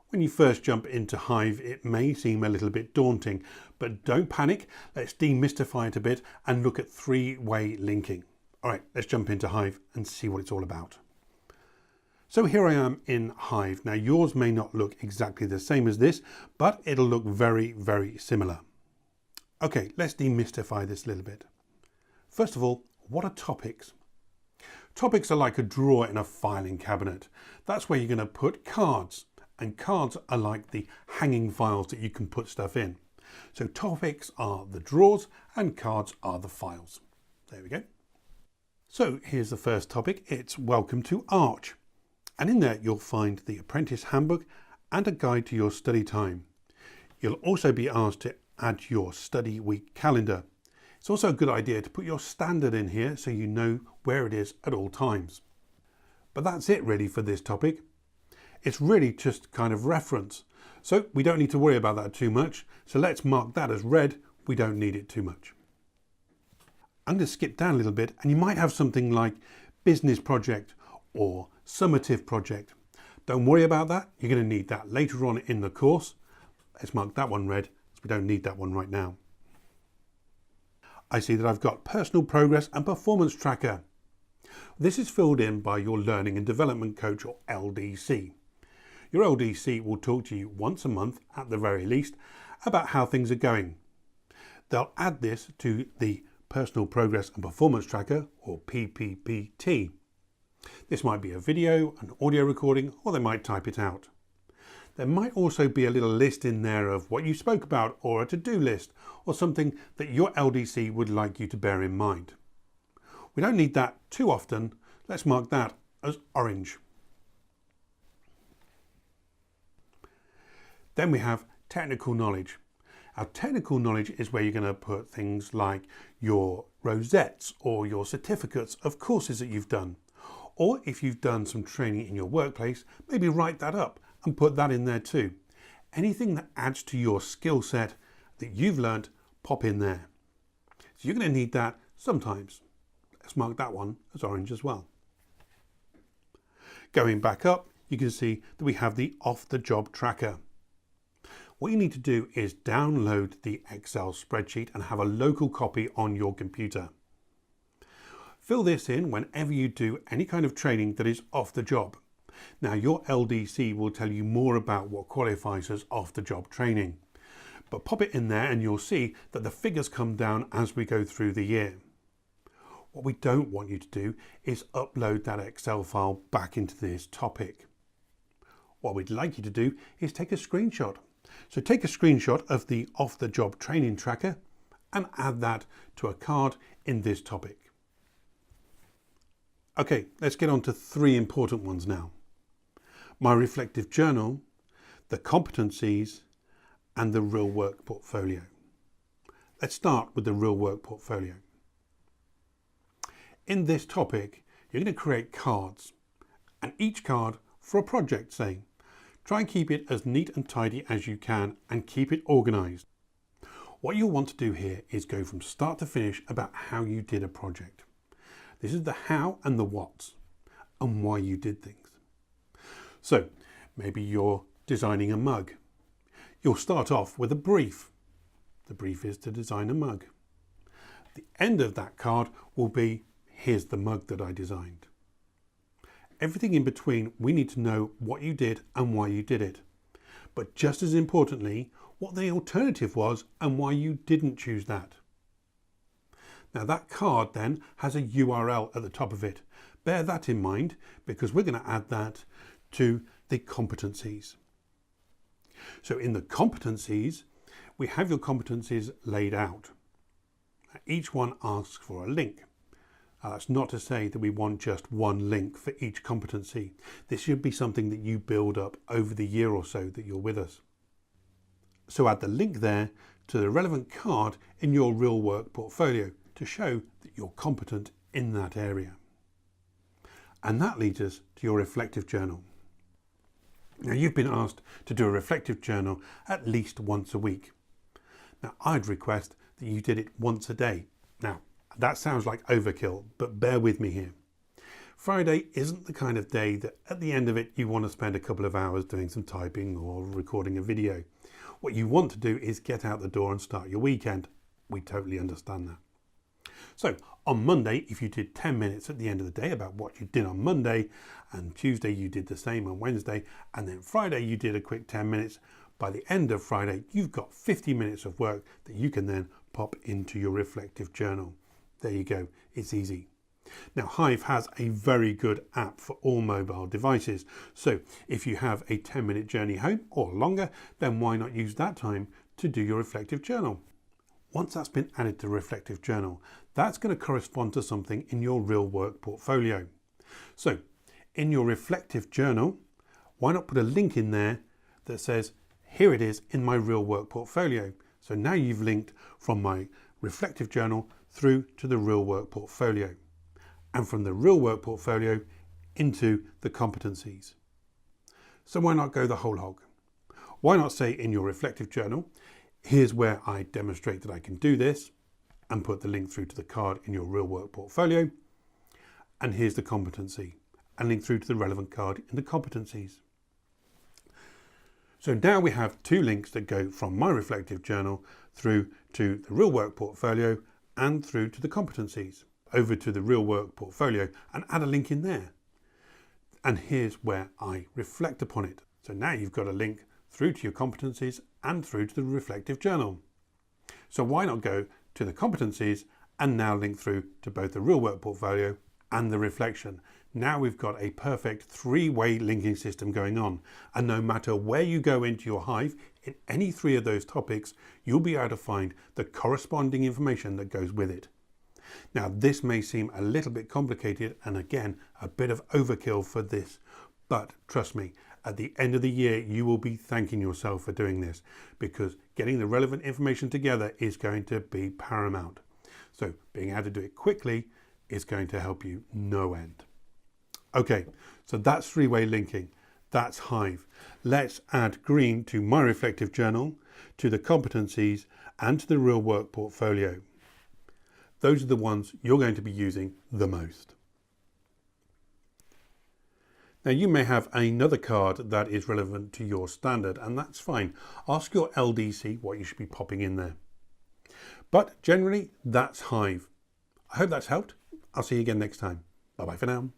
When you first jump into Hive, it may seem a little bit daunting, but don't panic. Let's demystify it a bit and look at three-way linking. All right, let's jump into Hive and see what it's all about. So here I am in Hive. Now yours may not look exactly the same as this, but it'll look very, very similar. Okay, let's demystify this a little bit. First of all, what are topics? Topics are like a drawer in a filing cabinet. That's where you're going to put cards. And cards are like the hanging files that you can put stuff in. So topics are the drawers and cards are the files. There we go. So here's the first topic. It's Welcome to Arch. And in there you'll find the Apprentice Handbook and a guide to your study time. You'll also be asked to add your study week calendar. It's also a good idea to put your standard in here so you know where it is at all times. But that's it really for this topic. It's really just kind of reference. So we don't need to worry about that too much. So let's mark that as red. We don't need it too much. I'm going to skip down a little bit and you might have something like business project or summative project. Don't worry about that. You're going to need that later on in the course. Let's mark that one red, so we don't need that one right now. I see that I've got personal progress and performance tracker. This is filled in by your learning and development coach, or LDC. Your LDC will talk to you once a month at the very least about how things are going. They'll add this to the personal progress and performance tracker, or PPPT. This might be a video, an audio recording, or they might type it out. There might also be a little list in there of what you spoke about, or a to-do list, or something that your LDC would like you to bear in mind. We don't need that too often. Let's mark that as orange. Then we have technical knowledge. Our technical knowledge is where you're going to put things like your rosettes or your certificates of courses that you've done. Or if you've done some training in your workplace, maybe write that up and put that in there too. Anything that adds to your skill set that you've learned, pop in there. So you're going to need that sometimes. Let's mark that one as orange as well. Going back up, you can see that we have the off-the-job tracker. What you need to do is download the Excel spreadsheet and have a local copy on your computer. Fill this in whenever you do any kind of training that is off the job. Now your LDC will tell you more about what qualifies as off the job training, but pop it in there and you'll see that the figures come down as we go through the year. What we don't want you to do is upload that Excel file back into this topic. What we'd like you to do is take a screenshot. So take a screenshot of the off the job training tracker and add that to a card in this topic. Okay, let's get on to three important ones now. My reflective journal, the competencies, and the real work portfolio. Let's start with the real work portfolio. In this topic, you're going to create cards, and each card for a project, say. Try and keep it as neat and tidy as you can and keep it organized. What you'll want to do here is go from start to finish about how you did a project. This is the how and the what's and why you did things. So maybe you're designing a mug. You'll start off with a brief. The brief is to design a mug. The end of that card will be, here's the mug that I designed. Everything in between, we need to know what you did and why you did it. But just as importantly, what the alternative was and why you didn't choose that. Now that card then has a URL at the top of it. Bear that in mind because we're going to add that to the competencies. So in the competencies, we have your competencies laid out. Each one asks for a link. That's not to say that we want just one link for each competency. This should be something that you build up over the year or so that you're with us. So add the link there to the relevant card in your real work portfolio to show that you're competent in that area. And that leads us to your reflective journal. Now you've been asked to do a reflective journal at least once a week. Now I'd request that you did it once a day. Now that sounds like overkill, but bear with me here. Friday isn't the kind of day that at the end of it you want to spend a couple of hours doing some typing or recording a video. What you want to do is get out the door and start your weekend. We totally understand that. So on Monday, if you did 10 minutes at the end of the day about what you did on Monday, and Tuesday you did the same on Wednesday, and then Friday you did a quick 10 minutes, by the end of Friday, you've got 50 minutes of work that you can then pop into your reflective journal. There you go, it's easy. Now, Hive has a very good app for all mobile devices. So if you have a 10-minute journey home or longer, then why not use that time to do your reflective journal? Once that's been added to reflective journal, that's going to correspond to something in your real work portfolio. So in your reflective journal, why not put a link in there that says, here it is in my real work portfolio. So now you've linked from my reflective journal through to the real work portfolio, and from the real work portfolio into the competencies. So why not go the whole hog? Why not say in your reflective journal, here's where I demonstrate that I can do this, and put the link through to the card in your real work portfolio, and here's the competency, and link through to the relevant card in the competencies. So now we have two links that go from my reflective journal through to the real work portfolio and through to the competencies. Over to the real work portfolio and add a link in there. And here's where I reflect upon it. So now you've got a link through to your competencies and through to the reflective journal. So why not go to the competencies and now link through to both the real work portfolio and the reflection. Now we've got a perfect three-way linking system going on, and no matter where you go into your Hive, in any three of those topics, you'll be able to find the corresponding information that goes with it. Now this may seem a little bit complicated and again a bit of overkill for this, but trust me, at the end of the year you will be thanking yourself for doing this, because getting the relevant information together is going to be paramount. So being able to do it quickly is going to help you no end. Okay, so that's three-way linking. That's Hive. Let's add green to my reflective journal, to the competencies and to the real work portfolio. Those are the ones you're going to be using the most. Now you may have another card that is relevant to your standard, and that's fine. Ask your LDC what you should be popping in there. But generally, that's Hive. I hope that's helped. I'll see you again next time. Bye-bye for now.